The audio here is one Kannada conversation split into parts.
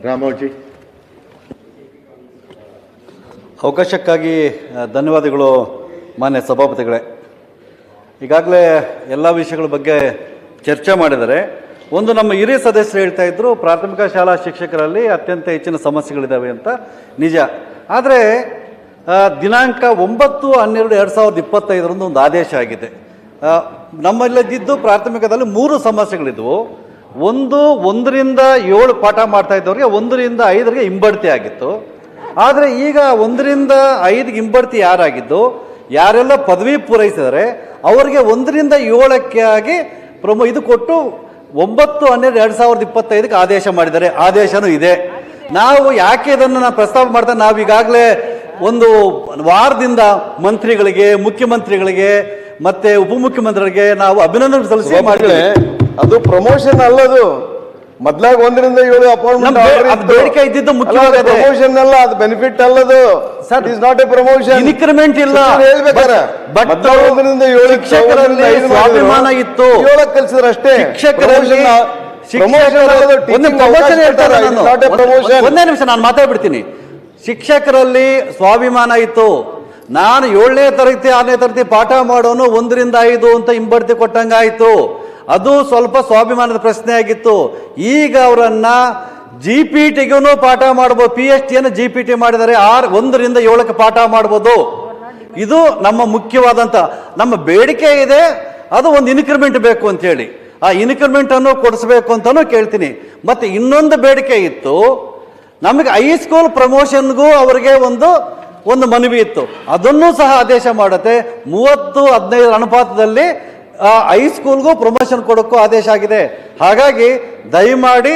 ರಾಮೋಜಿ ಅವಕಾಶಕ್ಕಾಗಿ ಧನ್ಯವಾದಗಳು ಮಾನ್ಯ ಸಭಾಪತಿಗಳೇ. ಈಗಾಗಲೇ ಎಲ್ಲ ವಿಷಯಗಳ ಬಗ್ಗೆ ಚರ್ಚೆ ಮಾಡಿದರೆ, ಒಂದು ನಮ್ಮ ಹಿರಿಯ ಸದಸ್ಯರು ಹೇಳ್ತಾ ಇದ್ರು ಪ್ರಾಥಮಿಕ ಶಾಲಾ ಶಿಕ್ಷಕರಲ್ಲಿ ಅತ್ಯಂತ ಹೆಚ್ಚಿನ ಸಮಸ್ಯೆಗಳಿದ್ದಾವೆ ಅಂತ. ನಿಜ. ಆದರೆ ದಿನಾಂಕ 9/12/2025 ಒಂದು ಆದೇಶ ಆಗಿದೆ. ನಮ್ಮಲ್ಲಿದ್ದು ಪ್ರಾಥಮಿಕದಲ್ಲಿ 3 ಸಮಸ್ಯೆಗಳಿದ್ವು. 1ರಿಂದ 7 ಪಾಠ ಮಾಡ್ತಾ ಇದ್ದವ್ರಿಗೆ 1ರಿಂದ 5ಗೆ ಹಿಂಬಡ್ತಿ ಆಗಿತ್ತು. ಆದರೆ ಈಗ 1ರಿಂದ 5ಗೆ ಹಿಂಬಡ್ತಿ ಯಾರಾಗಿದ್ದು, ಯಾರೆಲ್ಲ ಪದವಿ ಪೂರೈಸಿದರೆ ಅವರಿಗೆ 1ರಿಂದ 7ಕ್ಕೆ ಆಗಿ ಇದು ಕೊಟ್ಟು 9/12/2025 ಆದೇಶ ಮಾಡಿದ್ದಾರೆ. ಆದೇಶನೂ ಇದೆ. ನಾವು ಯಾಕೆ ಇದನ್ನು ನಾನು ಪ್ರಸ್ತಾಪ ಮಾಡ್ತಾ, ನಾವು ಈಗಾಗಲೇ ಒಂದು ವಾರದಿಂದ ಮಂತ್ರಿಗಳಿಗೆ, ಮುಖ್ಯಮಂತ್ರಿಗಳಿಗೆ ಮತ್ತೆ ಉಪಮುಖ್ಯಮಂತ್ರಿಗಳಿಗೆ ನಾವು ಅಭಿನಂದನೆ ಸಲ್ಲಿಸಿ ಮಾಡಿದ್ರೆ ಅದು ಪ್ರಮೋಷನ್ ಅಲ್ಲದು. ಮೊದ್ಲಾಗ 1ರಿಂದ 7 ಅಪಾಯಿಂಟ್ಮೆಂಟ್ ಬೇಡಿಕೆ ಇದ್ದಿದ್ದು ಮುಖ್ಯವಾದ ಪ್ರಮೋಷನ್ ಅಲ್ಲ, ಅದು ಬೆನಿಫಿಟ್ ಅಲ್ಲದು. Sir, is not a promotion. Increment ಇಲ್ಲ ಹೇಳ್ಬೇಕಾರೆ. ಬಟ್ 1ರಿಂದ 7 ಶಿಕ್ಷಕರಲ್ಲಿ ಸ್ವಾಭಿಮಾನ ಇತ್ತು. 7 ಕಲಿಸಿದ್ರೆ ಅಷ್ಟೇ. ಶಿಕ್ಷಕರಲ್ಲಿ ಒಂದೇ ನಿಮಿಷ ನಾನು ಮಾತಾಡ್ಬಿಡ್ತೀನಿ. ಶಿಕ್ಷಕರಲ್ಲಿ ಸ್ವಾಭಿಮಾನ ಇತ್ತು. ನಾನು 7ನೇ ತರಗತಿ 6ನೇ ತರಗತಿ ಪಾಠ ಮಾಡೋನು 1ರಿಂದ 5 ಅಂತ ಹಿಂಬಡ್ತಿ ಕೊಟ್ಟಂಗಾಯ್ತು. ಅದು ಸ್ವಲ್ಪ ಸ್ವಾಭಿಮಾನದ ಪ್ರಶ್ನೆ ಆಗಿತ್ತು. ಈಗ ಅವರನ್ನ GPTಗೂ ಪಾಠ ಮಾಡ್ಬೋದು. PhD GPT ಮಾಡಿದರೆ 1ರಿಂದ 7ಕ್ಕೆ ಪಾಠ ಮಾಡ್ಬೋದು. ಇದು ನಮ್ಮ ಮುಖ್ಯವಾದಂತ ನಮ್ಮ ಬೇಡಿಕೆ ಇದೆ. ಅದು ಒಂದು ಇನ್ಕ್ರಿಮೆಂಟ್ ಬೇಕು ಅಂತ ಹೇಳಿ ಆ ಇನ್ಕ್ರಿಮೆಂಟ್ ಅನ್ನು ಕೊಡಿಸ್ಬೇಕು ಅಂತಾನು ಕೇಳ್ತೀನಿ. ಮತ್ತೆ ಇನ್ನೊಂದು ಬೇಡಿಕೆ ಇತ್ತು, ನಮಗೆ ಹೈಸ್ಕೂಲ್ ಪ್ರಮೋಷನ್ಗೂ ಅವರಿಗೆ ಒಂದು ಮನವಿ ಇತ್ತು. ಅದನ್ನು ಸಹ ಆದೇಶ ಮಾಡುತ್ತೆ. 30-15 ಅನುಪಾತದಲ್ಲಿ ಹೈಸ್ಕೂಲ್ಗೂ ಪ್ರಮೋಷನ್ ಕೊಡೋಕ್ಕೂ ಆದೇಶ ಆಗಿದೆ. ಹಾಗಾಗಿ ದಯಮಾಡಿ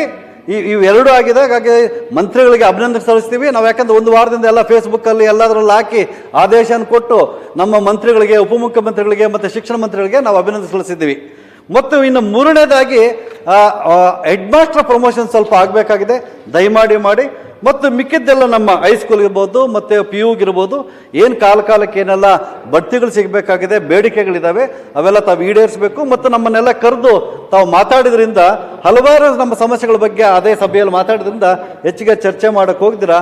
ಇವೆರಡು ಆಗಿದೆ. ಹಾಗಾಗಿ ಮಂತ್ರಿಗಳಿಗೆ ಅಭಿನಂದನೆ ಸಲ್ಲಿಸ್ತೀವಿ ನಾವು. ಯಾಕಂದ್ರೆ ಒಂದು ವಾರದಿಂದ ಎಲ್ಲ ಫೇಸ್ಬುಕ್ಕಲ್ಲಿ ಎಲ್ಲದರಲ್ಲಿ ಹಾಕಿ ಆದೇಶನ ಕೊಟ್ಟು ನಮ್ಮ ಮಂತ್ರಿಗಳಿಗೆ, ಉಪಮುಖ್ಯಮಂತ್ರಿಗಳಿಗೆ ಮತ್ತು ಶಿಕ್ಷಣ ಮಂತ್ರಿಗಳಿಗೆ ನಾವು ಅಭಿನಂದನೆ ಸಲ್ಲಿಸಿದ್ದೀವಿ. ಮತ್ತು ಇನ್ನು 3ನೇದಾಗಿ ಹೆಡ್ ಮಾಸ್ಟರ್ ಪ್ರಮೋಷನ್ ಸ್ವಲ್ಪ ಆಗಬೇಕಾಗಿದೆ. ದಯಮಾಡಿ ಮಾಡಿ. ಮತ್ತು ಮಿಕ್ಕಿದ್ದೆಲ್ಲ ನಮ್ಮ ಹೈಸ್ಕೂಲ್ ಇರ್ಬೋದು ಮತ್ತು PU ಇರ್ಬೋದು, ಏನು ಕಾಲಕ್ಕೆ ಏನೆಲ್ಲ ಬಡ್ತಿಗಳು ಸಿಗಬೇಕಾಗಿದೆ, ಬೇಡಿಕೆಗಳಿದ್ದಾವೆ, ಅವೆಲ್ಲ ತಾವು ಈಡೇರಿಸಬೇಕು. ಮತ್ತು ನಮ್ಮನ್ನೆಲ್ಲ ಕರೆದು ತಾವು ಮಾತಾಡಿದ್ರಿಂದ ಹಲವಾರು ನಮ್ಮ ಸಮಸ್ಯೆಗಳ ಬಗ್ಗೆ ಅದೇ ಸಭೆಯಲ್ಲಿ ಮಾತಾಡಿದ್ರಿಂದ ಹೆಚ್ಚಿಗೆ ಚರ್ಚೆ ಮಾಡೋಕ್ಕೆ ಹೋಗ್ದಿರಾ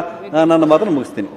ನನ್ನ ಮಾತನ್ನು ಮುಗಿಸ್ತೀನಿ.